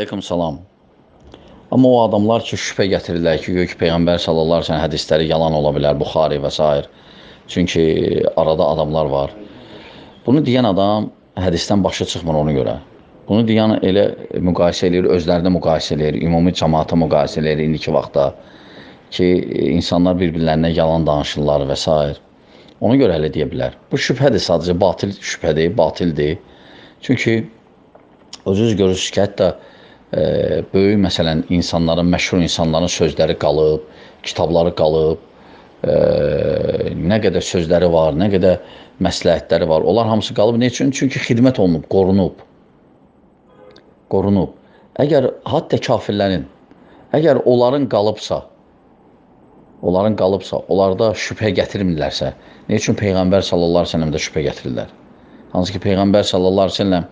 Aleyküm salam. Amma o adamlar ki, şübhə gətirirlər ki, gök Peyğəmbər sallallahu əleyhi və səlləm hədisləri yalan ola bilər, Buxari və s. Çünki arada adamlar var. Bunu deyən adam hədisdən başı çıxmır ona görə. Bunu deyən elə müqayisə eləyir, özlərinə müqayisə eləyir, ümumi cəmaata müqayisə eləyir indiki vaxtda ki, insanlar bir-birlərinə yalan danışırlar və s. Ona görə elə deyə bilər. Bu şübhədir, sadəcə batil şübhədir, batildir. Çünki özünüz görürsünüz ki, hətta böyük məsələn insanların, məşhur insanların sözləri qalıb, kitabları qalıb, nə qədər sözləri var, nə qədər məsləhətləri var. Onlar hamısı qalıb. Ne üçün? Çünki xidmət olunub, qorunub. Qorunub. Əgər hətta kafirlərin, əgər onların qalıbsa, onlarda şübhə gətirmirlərsə, ne üçün Peyğəmbər sallallahu əleyhi və səlləm də şübhə gətirirlər? Hansı ki, Peyğəmbər sallallahu əleyhi və səlləm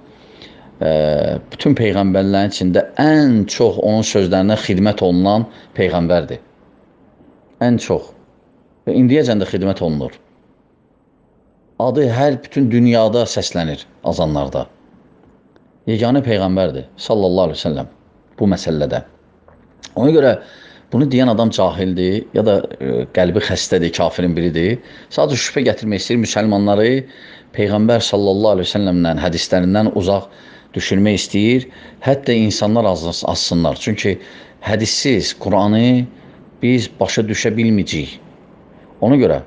bütün peyğəmbərlərin içində ən çox onun sözlərinə xidmət olunan peyğəmbərdir. Ən çox. Və indiyəcən də xidmət olunur. Adı bütün dünyada səslənir azanlarda. Yeganə peyğəmbərdir sallallahu əleyhi və səlləm bu məsələdə. Ona görə bunu deyən adam cahildir ya da qəlbi xəstədir, kafirin biridir. Sadəcə şübhə gətirmək istəyir müsəlmanları Peyğəmbər sallallahu əleyhi və səlləmdən, hədislərindən uzaq düşürmək istəyir, hətta insanlar azsınlar. Çünki hədissiz Quranı biz başa düşə bilməyəcəyik. Ona görə